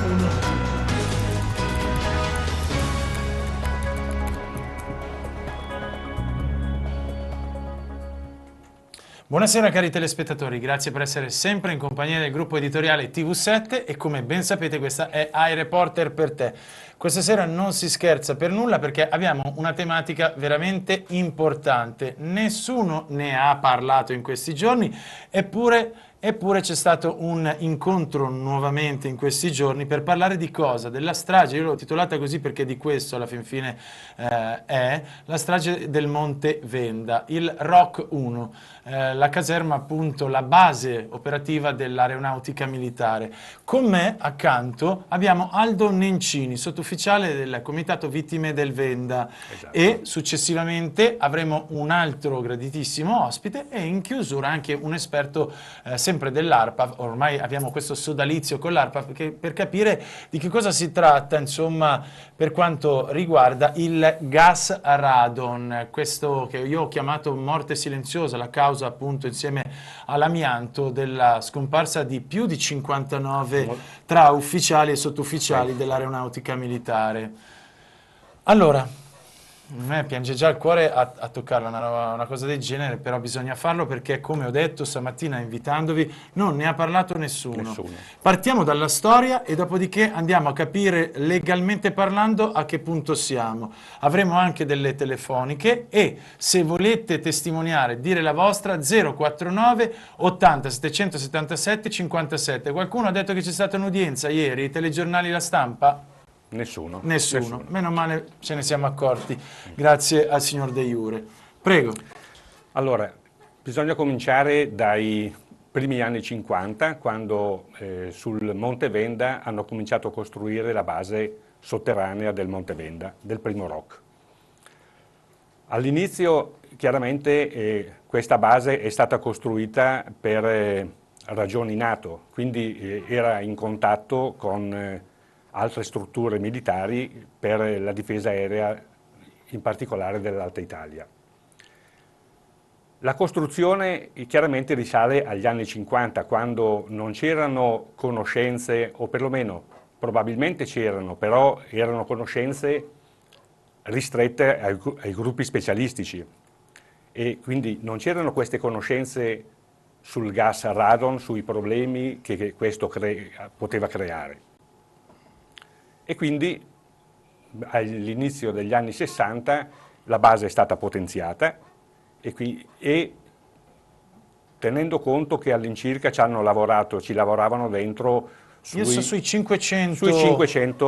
1. Buonasera cari telespettatori, grazie per essere sempre in compagnia del gruppo editoriale TV7 e come ben sapete questa è iReporter per te. Questa sera non si scherza per nulla perché abbiamo una tematica veramente importante. Nessuno ne ha parlato in questi giorni, eppure c'è stato un incontro nuovamente in questi giorni per parlare di cosa? Della strage, io l'ho titolata così perché di questo alla fin fine è la strage del Monte Venda, il ROC 1, la caserma appunto, la base operativa dell'aeronautica militare. Con me accanto abbiamo Aldo Nencini, sottufficiale del Comitato Vittime del Venda. Esatto. E successivamente avremo un altro graditissimo ospite e in chiusura anche un esperto sempre dell'ARPA. Ormai abbiamo questo sodalizio con l'ARPA per capire di che cosa si tratta, insomma, per quanto riguarda il gas radon, questo che io ho chiamato morte silenziosa, la causa appunto insieme all'amianto della scomparsa di più di 59 tra ufficiali e sottufficiali dell'aeronautica militare. Allora, a me piange già il cuore a toccarla una cosa del genere, però bisogna farlo perché, come ho detto stamattina invitandovi, non ne ha parlato nessuno. Partiamo dalla storia e dopodiché andiamo a capire legalmente parlando a che punto siamo. Avremo anche delle telefoniche e se volete testimoniare, dire la vostra, 049 80 777 57. Qualcuno ha detto che c'è stata un'udienza ieri, i telegiornali, la stampa? Nessuno. Meno male ce ne siamo accorti, grazie al signor De Jure. Prego. Allora, bisogna cominciare dai primi anni 50, quando sul Monte Venda hanno cominciato a costruire la base sotterranea del Monte Venda, del primo ROC. All'inizio, chiaramente, questa base è stata costruita per ragioni NATO, quindi era in contatto con altre strutture militari per la difesa aerea, in particolare dell'Alta Italia. La costruzione chiaramente risale agli anni 50, quando non c'erano conoscenze, o perlomeno probabilmente c'erano, però erano conoscenze ristrette ai gruppi specialistici e quindi non c'erano queste conoscenze sul gas radon, sui problemi che questo poteva creare. E quindi all'inizio degli anni 60 la base è stata potenziata e tenendo conto che all'incirca ci lavoravano dentro sui 500,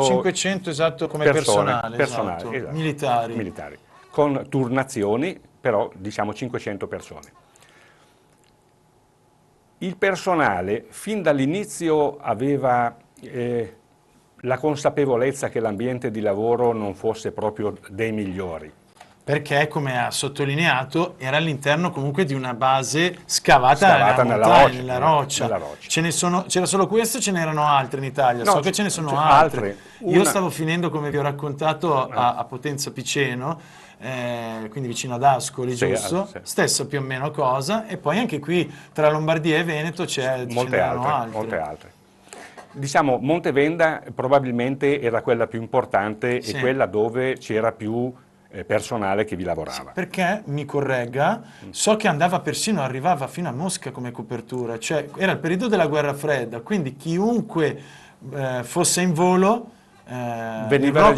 500 esatto, come personale esatto, militari, con turnazioni, però diciamo 500 persone. Il personale fin dall'inizio aveva la consapevolezza che l'ambiente di lavoro non fosse proprio dei migliori. Perché, come ha sottolineato, era all'interno comunque di una base scavata nella roccia. C'era solo questo o ce n'erano altre in Italia? No, so che ce ne sono altre. Io Una... stavo finendo, come vi ho raccontato, a Potenza Piceno, quindi vicino ad Ascoli, giusto? Sì. Stessa più o meno cosa. E poi anche qui, tra Lombardia e Veneto, ce n'erano molte altre. Diciamo, Monte Venda probabilmente era quella più importante e quella dove c'era più personale che vi lavorava. Perché, mi corregga, so che arrivava fino a Mosca come copertura, cioè era il periodo della guerra fredda, quindi chiunque fosse in volo veniva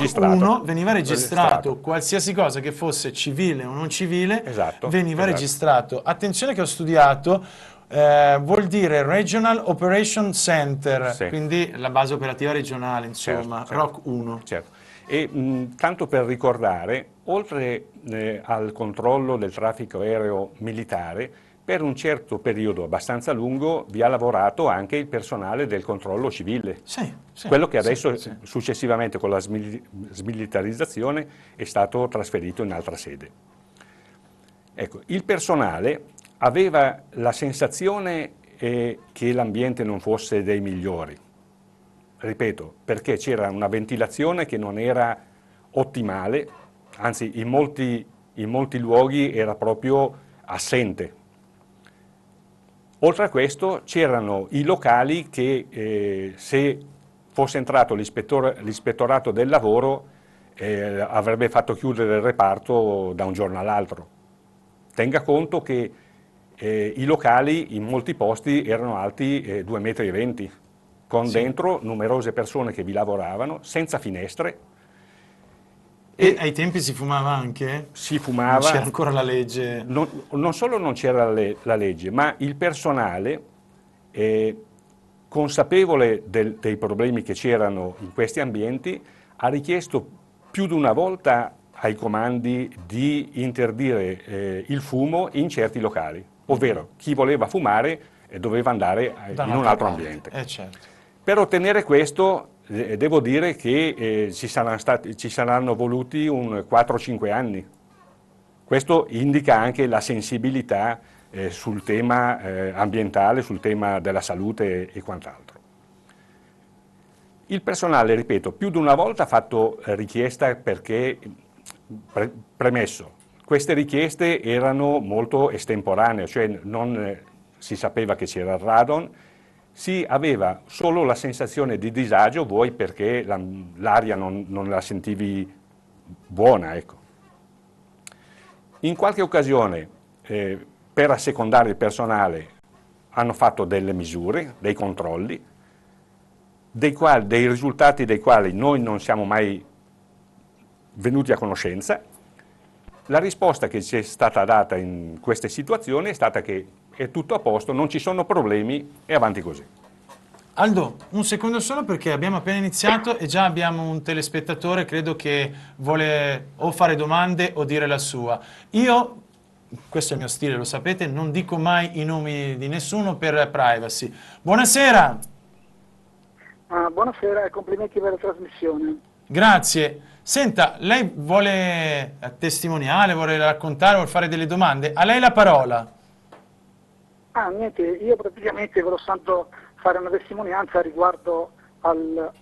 registrato, qualsiasi cosa che fosse civile o non civile veniva registrato. Attenzione che ho studiato, vuol dire Regional Operation Center, quindi la base operativa regionale, insomma, ROC 1. Certo. E tanto per ricordare, oltre al controllo del traffico aereo militare, per un certo periodo abbastanza lungo vi ha lavorato anche il personale del controllo civile. Quello che adesso, successivamente con la smilitarizzazione, è stato trasferito in altra sede. Ecco, il personale aveva la sensazione che l'ambiente non fosse dei migliori. Ripeto, perché c'era una ventilazione che non era ottimale, anzi in molti luoghi era proprio assente. Oltre a questo c'erano i locali che se fosse entrato l'ispettorato del lavoro, avrebbe fatto chiudere il reparto da un giorno all'altro. Tenga conto che i locali in molti posti erano alti 2,20 metri, con dentro numerose persone che vi lavoravano, senza finestre. E ai tempi si fumava anche? Si Non fumava. c'era ancora la legge? Non solo non c'era la legge, ma il personale, consapevole dei problemi che c'erano in questi ambienti, ha richiesto più di una volta ai comandi di interdire il fumo in certi locali, ovvero chi voleva fumare doveva andare in un altro ambiente. Certo. Per ottenere questo devo dire che ci saranno voluti un 4-5 anni. Questo indica anche la sensibilità sul tema ambientale, sul tema della salute e quant'altro. Il personale, ripeto, più di una volta ha fatto richiesta perché, premesso, queste richieste erano molto estemporanee, cioè non si sapeva che c'era il radon, si aveva solo la sensazione di disagio, vuoi perché l'aria non la sentivi buona, ecco. In qualche occasione, per assecondare il personale, hanno fatto delle misure, dei controlli, dei risultati dei quali noi non siamo mai venuti a conoscenza. La risposta che ci è stata data in queste situazioni è stata che è tutto a posto, non ci sono problemi e avanti così. Aldo, un secondo solo perché abbiamo appena iniziato e già abbiamo un telespettatore, credo che vuole o fare domande o dire la sua. Io, questo è il mio stile, lo sapete, non dico mai i nomi di nessuno per privacy. Buonasera! Buonasera e complimenti per la trasmissione. Grazie. Senta, lei vuole testimoniare, vuole raccontare, vuole fare delle domande? A lei la parola. Niente, io praticamente volevo soltanto fare una testimonianza riguardo il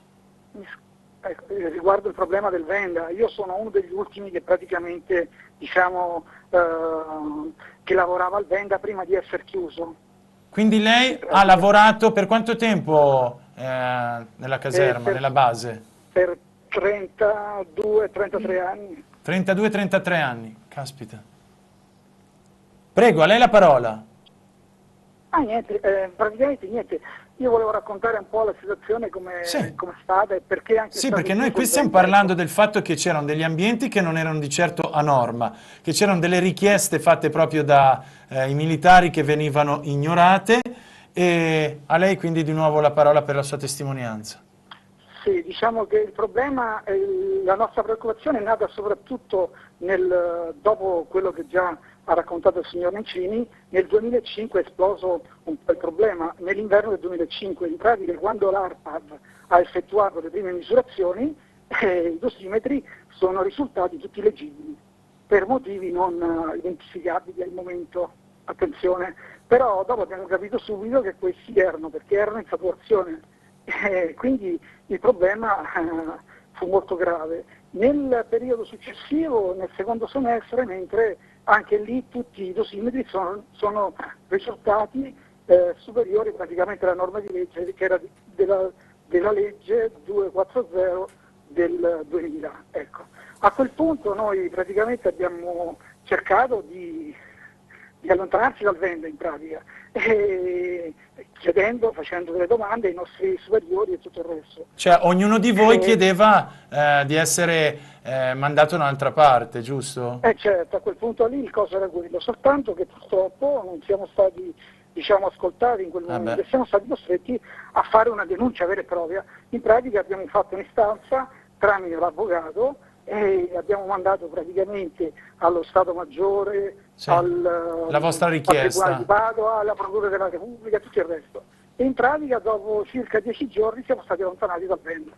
problema del Venda. Io sono uno degli ultimi che praticamente, diciamo, che lavorava al Venda prima di essere chiuso. Quindi lei ha lavorato per quanto tempo nella caserma, nella base? Per 32-33 anni. 32-33 anni, caspita. Prego, a lei la parola. Praticamente niente. Io volevo raccontare un po' la situazione come è stata e perché anche... Sì, perché noi qui stiamo parlando del fatto che c'erano degli ambienti che non erano di certo a norma, che c'erano delle richieste fatte proprio dai militari che venivano ignorate, e a lei quindi di nuovo la parola per la sua testimonianza. Sì, diciamo che il problema, la nostra preoccupazione è nata soprattutto dopo quello che già ha raccontato il signor Nencini. Nel 2005 è esploso un po' il problema, nell'inverno del 2005, in pratica quando l'ARPAV ha effettuato le prime misurazioni, i dosimetri sono risultati tutti leggibili, per motivi non identificabili al momento, attenzione, però dopo abbiamo capito subito che questi erano, perché erano in saturazione. Quindi il problema fu molto grave. Nel periodo successivo, nel secondo semestre, mentre anche lì tutti i dosimetri sono risultati superiori praticamente alla norma di legge, che era della legge 240 del 2000. Ecco. A quel punto noi praticamente abbiamo cercato di allontanarci dal Venda in pratica, facendo delle domande ai nostri superiori e tutto il resto. Cioè ognuno di voi chiedeva di essere mandato da un'altra parte, giusto? Certo, a quel punto lì il coso era quello, soltanto che purtroppo non siamo stati, diciamo, ascoltati in quel momento e siamo stati costretti a fare una denuncia vera e propria. In pratica abbiamo fatto un'istanza tramite l'avvocato e abbiamo mandato praticamente allo Stato Maggiore, la vostra richiesta, al Tribunale di Padova, alla Procura della Repubblica e tutto il resto. E in pratica dopo circa 10 giorni siamo stati allontanati dal Venda.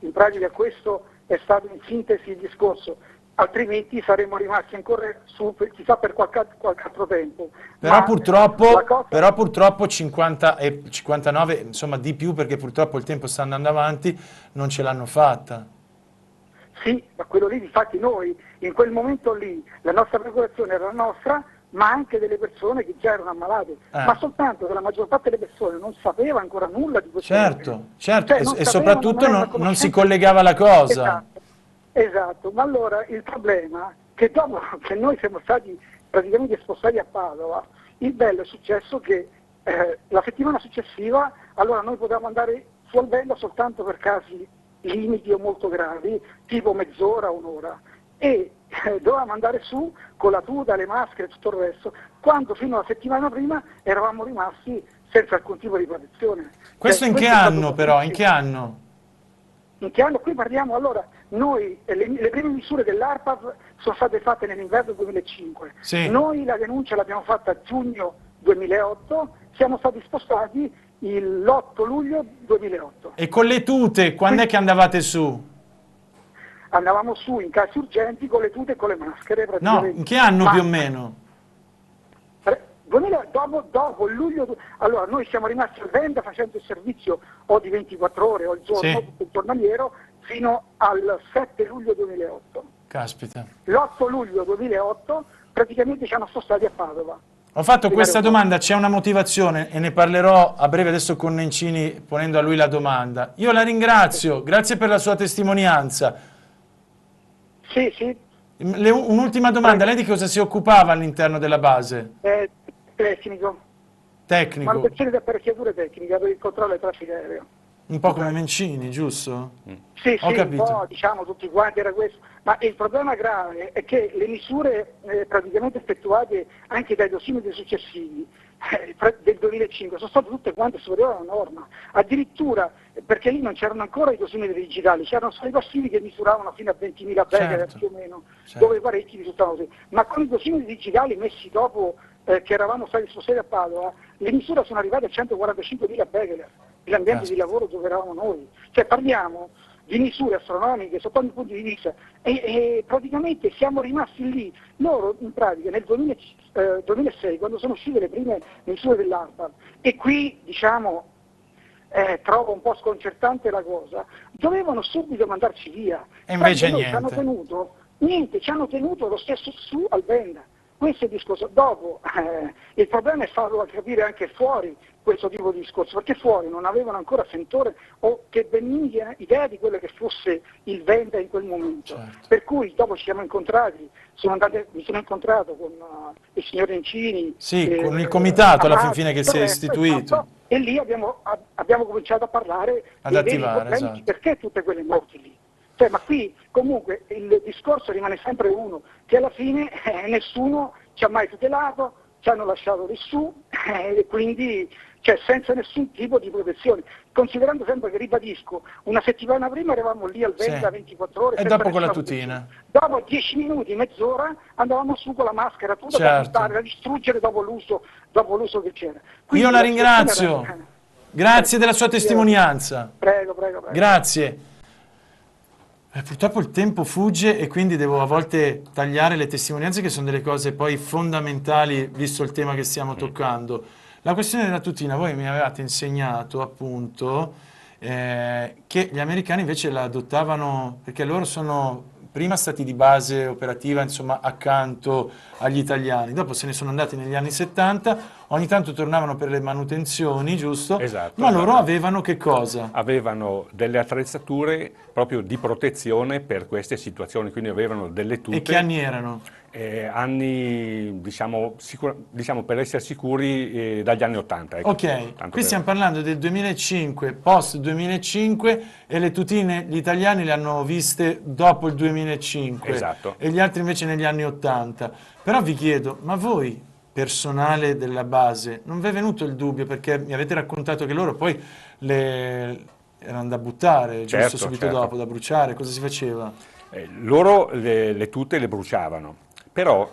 In pratica questo è stato in sintesi il discorso, altrimenti saremmo rimasti ancora su, chissà per qualche altro tempo. Però purtroppo 50 e 59, insomma di più, perché purtroppo il tempo sta andando avanti, non ce l'hanno fatta. Sì, ma quello lì, infatti noi in quel momento lì, la nostra preoccupazione era nostra, ma anche delle persone che già erano ammalate, ma soltanto che la maggior parte delle persone non sapeva ancora nulla di questo. Certo, certo, Cioè, non e sapevano, soprattutto non avevano non si conoscenza. collegava la cosa. Esatto, ma allora il problema è che dopo che noi siamo stati praticamente spostati a Padova, il bello è successo che la settimana successiva allora noi potevamo andare su Alvenda soltanto per casi limiti o molto gravi, tipo mezz'ora, un'ora, e dovevamo andare su con la tuta, le maschere e tutto il resto, quando fino alla settimana prima eravamo rimasti senza alcun tipo di protezione. Questo in che questo è stato anno però? In difficile. che anno? In che anno? Qui parliamo, allora, noi, le prime misure dell'ARPAV sono state fatte nell'inverno 2005, Sì. noi la denuncia l'abbiamo fatta a giugno 2008, siamo stati spostati l'8 luglio 2008. E con le tute, quando è che andavate su? Andavamo su in casi urgenti con le tute e con le maschere No, praticamente. in che anno Ma, più o meno? 2000 dopo il luglio, allora noi siamo rimasti al Venda facendo il servizio o di 24 ore o il giorno, Sì. tutto il giornaliero, fino al 7 luglio 2008. Caspita. L'8 luglio 2008 praticamente ci hanno spostati a Padova. Ho fatto questa domanda, c'è una motivazione e ne parlerò a breve adesso con Nencini ponendo a lui la domanda. Io la ringrazio, grazie per la sua testimonianza. Sì, sì. Un'ultima domanda, lei di cosa si occupava all'interno della base? Tecnico. Tecnico, Manutenzione di apparecchiature tecniche per il controllo del traffico aereo. un po' come Nencini, giusto? Sì, Ho sì, capito. un po', diciamo, tutti quanti era questo, ma il problema grave è che le misure praticamente effettuate anche dai dosimetri successivi del 2005 sono state tutte quante superiori alla norma, addirittura perché lì non c'erano ancora i dosimetri digitali, c'erano solo i passivi che misuravano fino a 20.000 becquerel Certo. più o meno, Certo. dove parecchi risultavano così, ma con i dosimetri digitali messi dopo che eravamo stati spostati a Padova, le misure sono arrivate a 145.000 becquerel, l'ambiente di lavoro dove eravamo noi, cioè parliamo di misure astronomiche sotto ogni punto di vista e praticamente siamo rimasti lì, loro in pratica nel 2006 quando sono uscite le prime misure dell'ARPAV e qui diciamo trovo un po' sconcertante la cosa, dovevano subito mandarci via, E invece noi niente. ci hanno tenuto lo stesso su Alvenda. Questo è il discorso. Dopo il problema è farlo capire anche fuori questo tipo di discorso, perché fuori non avevano ancora sentore o che benigna idea di quello che fosse il Venda in quel momento. Certo. Per cui dopo ci siamo incontrati, mi sono incontrato con il signor Nencini. Sì, con il comitato alla fin Amati, fine che tutto si è il resto, istituito. esatto, e lì abbiamo cominciato a parlare Ad dei veri attivare, problemi, esatto. perché tutte quelle morti lì. Cioè, ma qui comunque il discorso rimane sempre uno, che alla fine nessuno ci ha mai tutelato, ci hanno lasciato lì su e quindi cioè, senza nessun tipo di protezione. Considerando sempre che, ribadisco, una settimana prima eravamo lì al Venda Sì. 24 ore. E senza dopo con la nessuna tutina. protezione. Dopo 10 minuti, mezz'ora, andavamo su con la maschera tutta da Certo. buttare, da distruggere dopo l'uso che c'era. Quindi Io la situazione ringrazio, era- grazie della sua testimonianza. Prego. Grazie. Purtroppo il tempo fugge e quindi devo a volte tagliare le testimonianze che sono delle cose poi fondamentali visto il tema che stiamo toccando. La questione della tutina, voi mi avevate insegnato appunto che gli americani invece la adottavano perché loro sono prima stati di base operativa insomma accanto agli italiani, dopo se ne sono andati negli anni 70, ogni tanto tornavano per le manutenzioni, giusto? Esatto, Ma loro esatto. avevano che cosa? Avevano delle attrezzature proprio di protezione per queste situazioni, quindi avevano delle tute. E che anni erano? Anni, diciamo, diciamo per essere sicuri, dagli anni 80. Ecco. Ok, Tanto qui stiamo parlando del 2005, post 2005 e le tutine gli italiani le hanno viste dopo il 2005 Esatto. e gli altri invece negli anni 80. Però vi chiedo, ma voi, personale della base, non vi è venuto il dubbio perché mi avete raccontato che loro poi erano da buttare, giusto Certo, subito certo. dopo, da bruciare, cosa si faceva? Loro le tute le bruciavano, però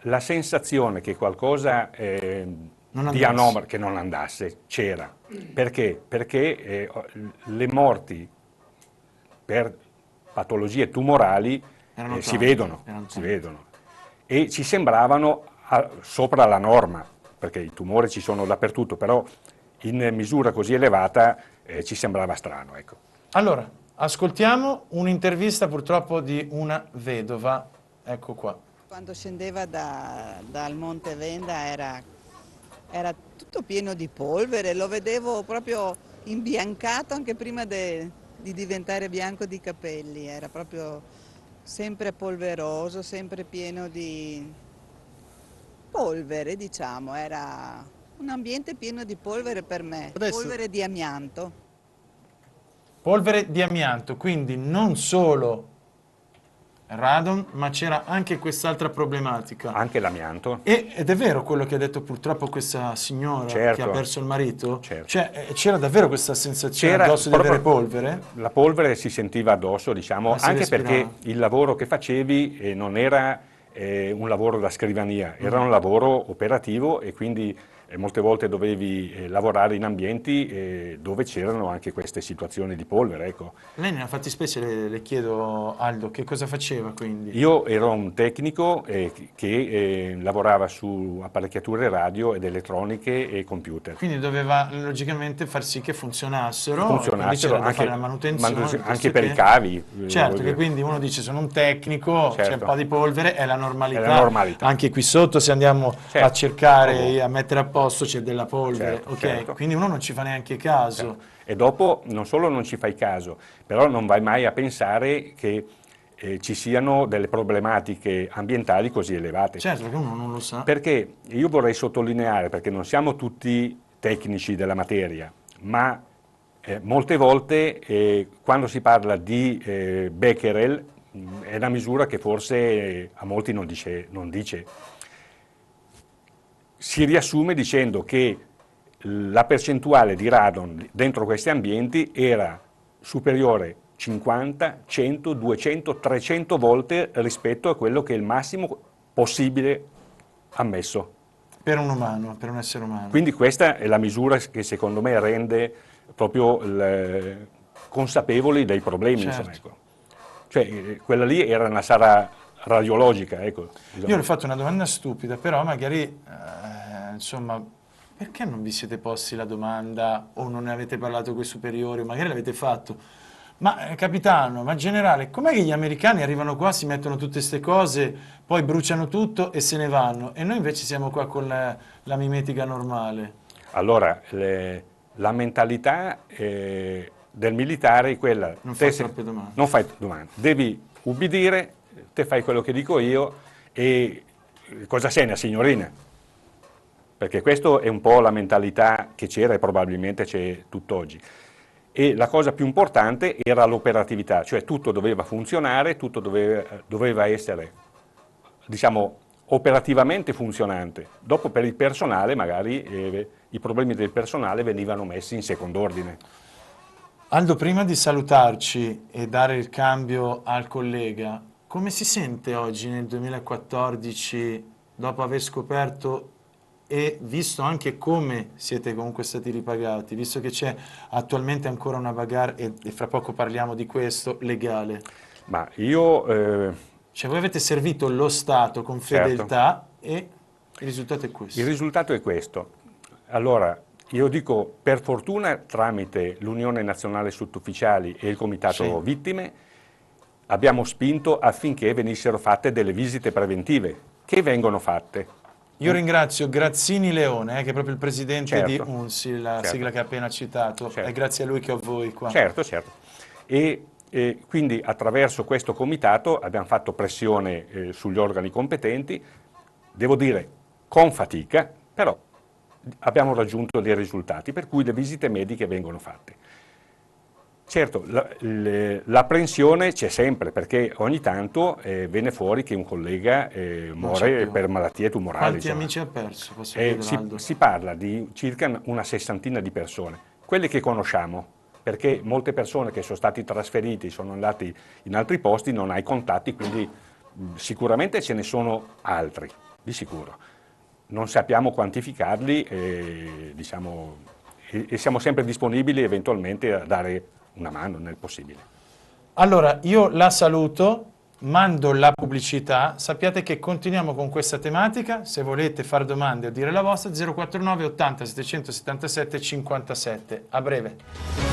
la sensazione che qualcosa Non di andasse. anomalo, che non andasse, c'era. Perché? Perché le morti per patologie tumorali Erano si tante, vedono, erano si tante. vedono. E ci sembravano sopra la norma, perché i tumori ci sono dappertutto, però in misura così elevata ci sembrava strano. Ecco. Allora, ascoltiamo un'intervista purtroppo di una vedova, ecco qua. Quando scendeva dal Monte Venda era tutto pieno di polvere, lo vedevo proprio imbiancato anche prima di diventare bianco di capelli, era proprio sempre polveroso, sempre pieno di polvere, diciamo, era un ambiente pieno di polvere per me, polvere di amianto. Polvere di amianto, quindi non solo radon, ma c'era anche quest'altra problematica. Anche l'amianto. Ed è vero quello che ha detto purtroppo questa signora Certo. che ha perso il marito? Certo. Cioè, c'era davvero questa sensazione C'era addosso di proprio avere polvere? La polvere si sentiva addosso, diciamo, Si anche respirava. perché il lavoro che facevi non era un lavoro da scrivania, era un lavoro operativo e quindi molte volte dovevi lavorare in ambienti dove c'erano anche queste situazioni di polvere, ecco. Lei nella fattispecie, le chiedo, Aldo, che cosa faceva quindi? Io ero un tecnico che lavorava su apparecchiature radio ed elettroniche e computer. Quindi doveva logicamente far sì che funzionassero, quindi Funzionassero c'era da fare la manutenzione. anche per i cavi. Certo, che quindi uno dice sono un tecnico, c'è un Certo. po' di polvere, è la normalità. È la normalità. Anche qui sotto se andiamo Certo. a cercare, a mettere a posto c'è della polvere, Certo, ok? certo. Quindi uno non ci fa neanche caso. E dopo non solo non ci fai caso, però non vai mai a pensare che ci siano delle problematiche ambientali così elevate. Certo, perché uno non lo sa. Perché io vorrei sottolineare, perché non siamo tutti tecnici della materia, ma molte volte quando si parla di Becquerel è una misura che forse a molti non dice. Si riassume dicendo che la percentuale di radon dentro questi ambienti era superiore 50, 100, 200, 300 volte rispetto a quello che è il massimo possibile ammesso. Per un umano, per un essere umano. Quindi questa è la misura che secondo me rende proprio consapevoli dei problemi. Certo. Insomma, ecco. Cioè, quella lì era una sala radiologica. Ecco, diciamo. Io le ho fatto una domanda stupida, però magari, insomma, perché non vi siete posti la domanda o non ne avete parlato con i superiori, o magari l'avete fatto? Ma capitano, ma generale, com'è che gli americani arrivano qua, si mettono tutte queste cose, poi bruciano tutto e se ne vanno? E noi invece siamo qua con la mimetica normale. Allora, la mentalità del militare è quella... Non fai troppe domande. Non fai domande. Devi ubbidire, te fai quello che dico io e cosa sei, una signorina? Perché questa è un po' la mentalità che c'era e probabilmente c'è tutt'oggi. E la cosa più importante era l'operatività, cioè tutto doveva funzionare, tutto doveva essere, diciamo, operativamente funzionante. Dopo per il personale magari i problemi del personale venivano messi in second'ordine. Aldo, prima di salutarci e dare il cambio al collega, come si sente oggi nel 2014 dopo aver scoperto e visto anche come siete comunque stati ripagati, visto che c'è attualmente ancora una bagarre, e fra poco parliamo di questo, legale? Ma io... Cioè voi avete servito lo Stato con fedeltà, certo, e il risultato è questo. Il risultato è questo. Allora, io dico, per fortuna tramite l'Unione Nazionale Sottufficiali e il Comitato Vittime abbiamo spinto affinché venissero fatte delle visite preventive, che vengono fatte. Io ringrazio Grazzini Leone, che è proprio il presidente di Certo. UNSI, la sigla che ha appena citato, Certo. è grazie a lui che ho voi qua. Certo, certo. E quindi attraverso questo comitato abbiamo fatto pressione sugli organi competenti, devo dire con fatica, però abbiamo raggiunto dei risultati, per cui le visite mediche vengono fatte. Certo, l'apprensione c'è sempre, perché ogni tanto viene fuori che un collega muore per malattie tumorali. Quanti amici ha perso? Posso chiedere, Aldo? Si parla di circa una 60ina di persone, quelle che conosciamo, perché molte persone che sono stati trasferiti, sono andati in altri posti, non hai contatti, quindi sicuramente ce ne sono altri, di sicuro. Non sappiamo quantificarli, diciamo, e siamo sempre disponibili eventualmente a dare una mano nel possibile. Allora, io la saluto, mando la pubblicità, sappiate che continuiamo con questa tematica, se volete fare domande o dire la vostra, 049 80 777 57, a breve.